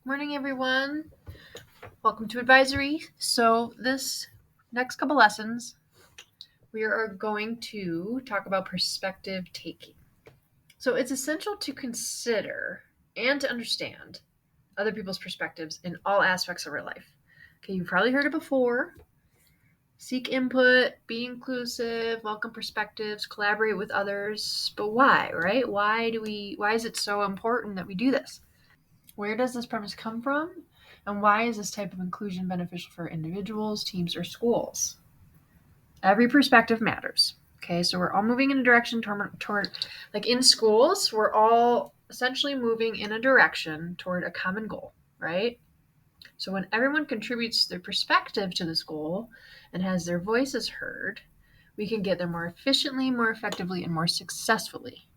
Morning, everyone. Welcome to Advisory. So, this next couple lessons, we are going to talk about perspective taking. So, it's essential to consider and to understand other people's perspectives in all aspects of our life. Okay, you've probably heard it before. Seek input, be inclusive, welcome perspectives, collaborate with others. But why, right? Why is it so important that we do this? Where does this premise come from? And why is this type of inclusion beneficial for individuals, teams, or schools? Every perspective matters. Okay, so we're all moving in a direction toward like in schools, we're all essentially moving in a direction toward a common goal, right? So when everyone contributes their perspective to this goal and has their voices heard, we can get there more efficiently, more effectively, and more successfully.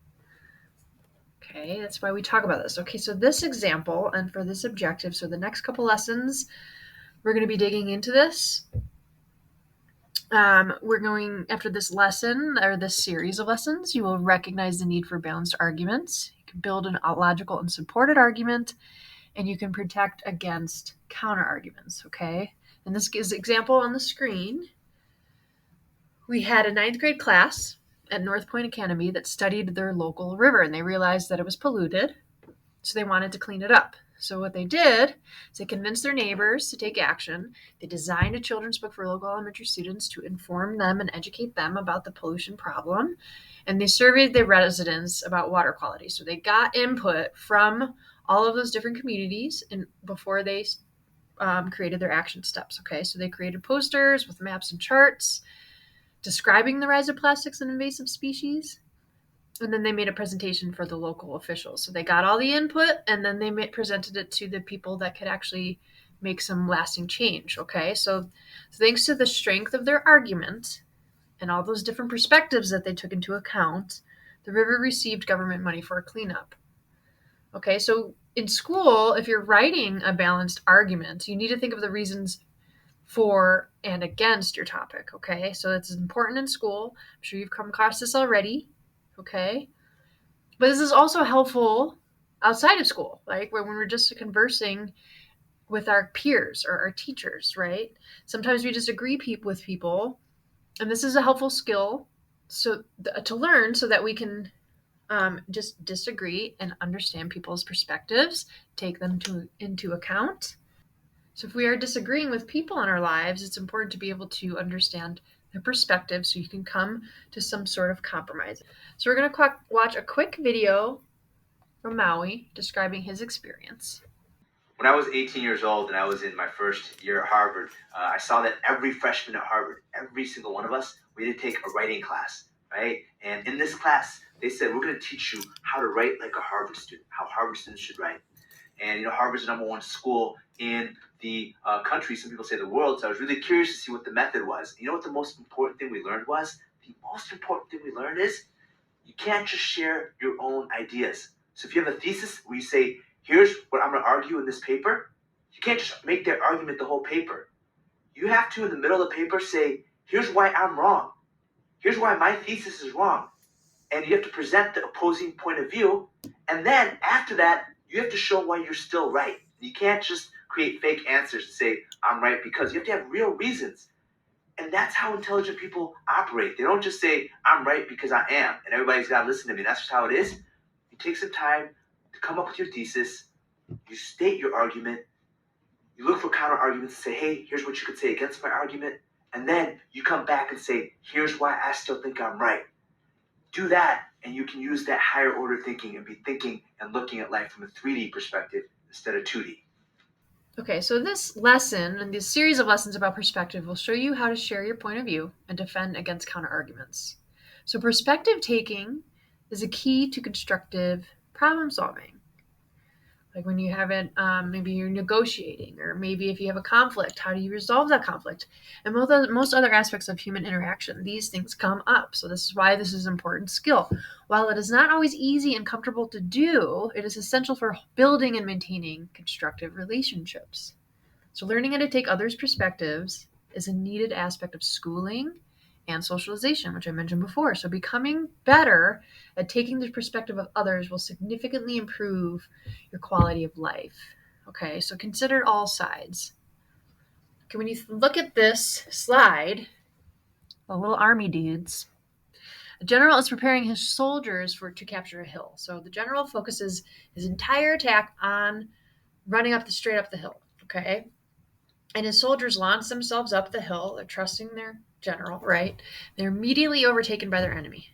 Okay, that's why we talk about this. Okay, so this example and for this objective, so the next couple lessons, we're going to be digging into this. We're going, after this lesson or this series of lessons, you will recognize the need for balanced arguments. You can build a logical and supported argument, and you can protect against counter arguments. Okay, and this is example on the screen. We had a ninth grade class at North Point Academy that studied their local river, and they realized that it was polluted. So they wanted to clean it up. So what they did is they convinced their neighbors to take action. They designed a children's book for local elementary students to inform them and educate them about the pollution problem. And they surveyed the residents about water quality. So they got input from all of those different communities and before they created their action steps. Okay, so they created posters with maps and charts describing the rise of plastics and invasive species. And then they made a presentation for the local officials. So they got all the input and then they presented it to the people that could actually make some lasting change. Okay, so thanks to the strength of their argument and all those different perspectives that they took into account, the river received government money for a cleanup. Okay, so in school, if you're writing a balanced argument, you need to think of the reasons for and against your topic. Okay, so it's important in school. I'm sure you've come across this already. Okay, but this is also helpful outside of school, like when we're just conversing with our peers or our teachers, right? Sometimes we disagree with people, and this is a helpful skill to learn so that we can just disagree and understand people's perspectives, take them into account. So if we are disagreeing with people in our lives, it's important to be able to understand their perspective so you can come to some sort of compromise. So we're going to watch a quick video from Maui describing his experience. When I was 18 years old and I was in my first year at Harvard, I saw that every freshman at Harvard, every single one of us, we had to take a writing class, right? And in this class, they said, we're going to teach you how to write like a Harvard student, how Harvard students should write. And, Harvard's the number one school in the country. Some people say the world. So I was really curious to see what the method was. You know what the most important thing we learned was? The most important thing we learned is you can't just share your own ideas. So if you have a thesis where you say, here's what I'm going to argue in this paper, you can't just make that argument the whole paper. You have to, in the middle of the paper, say, here's why I'm wrong. Here's why my thesis is wrong. And you have to present the opposing point of view. And then after that, you have to show why you're still right. You can't just create fake answers and say, I'm right because. You have to have real reasons. And that's how intelligent people operate. They don't just say, I'm right because I am, and everybody's got to listen to me. That's just how it is. You take some time to come up with your thesis. You state your argument. You look for counter arguments and say, hey, here's what you could say against my argument. And then you come back and say, here's why I still think I'm right. Do that, and you can use that higher order thinking and be thinking and looking at life from a 3D perspective instead of 2D. Okay, so this lesson and this series of lessons about perspective will show you how to share your point of view and defend against counter arguments. So perspective taking is a key to constructive problem solving. Like when you have it, maybe you're negotiating, or maybe if you have a conflict, how do you resolve that conflict? And most other aspects of human interaction, these things come up. So this is why this is an important skill. While it is not always easy and comfortable to do, it is essential for building and maintaining constructive relationships. So learning how to take others' perspectives is a needed aspect of schooling and socialization, which I mentioned before. So becoming better at taking the perspective of others will significantly improve your quality of life. Okay, so consider all sides. Okay, when you look at this slide, the little army dudes, a general is preparing his soldiers to capture a hill. So the general focuses his entire attack on running straight up the hill. Okay, and his soldiers launch themselves up the hill. They're trusting their general, right? They're immediately overtaken by their enemy.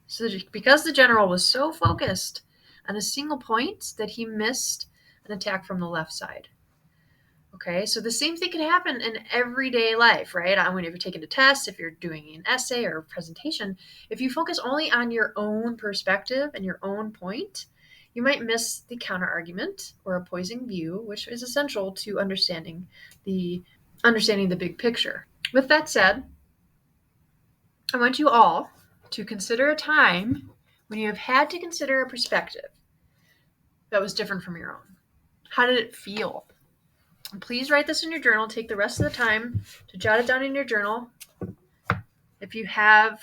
So because the general was so focused on a single point that he missed an attack from the left side. Okay, so the same thing can happen in everyday life, right? When you're taking a test, if you're doing an essay or a presentation, if you focus only on your own perspective and your own point, you might miss the counter argument or opposing view, which is essential to understanding the big picture. With that said, I want you all to consider a time when you have had to consider a perspective that was different from your own. How did it feel? And please write this in your journal. Take the rest of the time to jot it down in your journal. If you have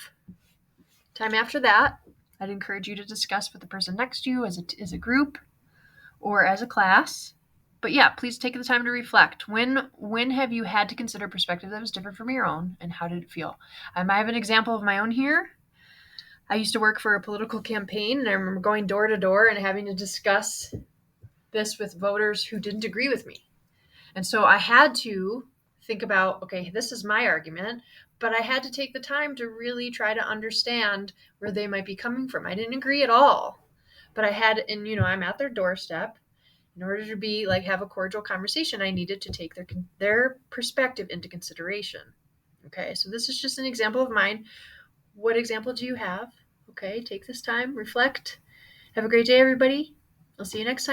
time after that, I'd encourage you to discuss with the person next to you as a group or as a class. But yeah, please take the time to reflect. When have you had to consider a perspective that was different from your own, and how did it feel? I have an example of my own here. I used to work for a political campaign, and I remember going door to door and having to discuss this with voters who didn't agree with me. And so I had to think about, okay, this is my argument, but I had to take the time to really try to understand where they might be coming from. I didn't agree at all, but I'm at their doorstep. In order to have a cordial conversation, I needed to take their perspective into consideration. Okay, so this is just an example of mine. What example do you have? Okay, take this time, reflect. Have a great day, everybody. I'll see you next time.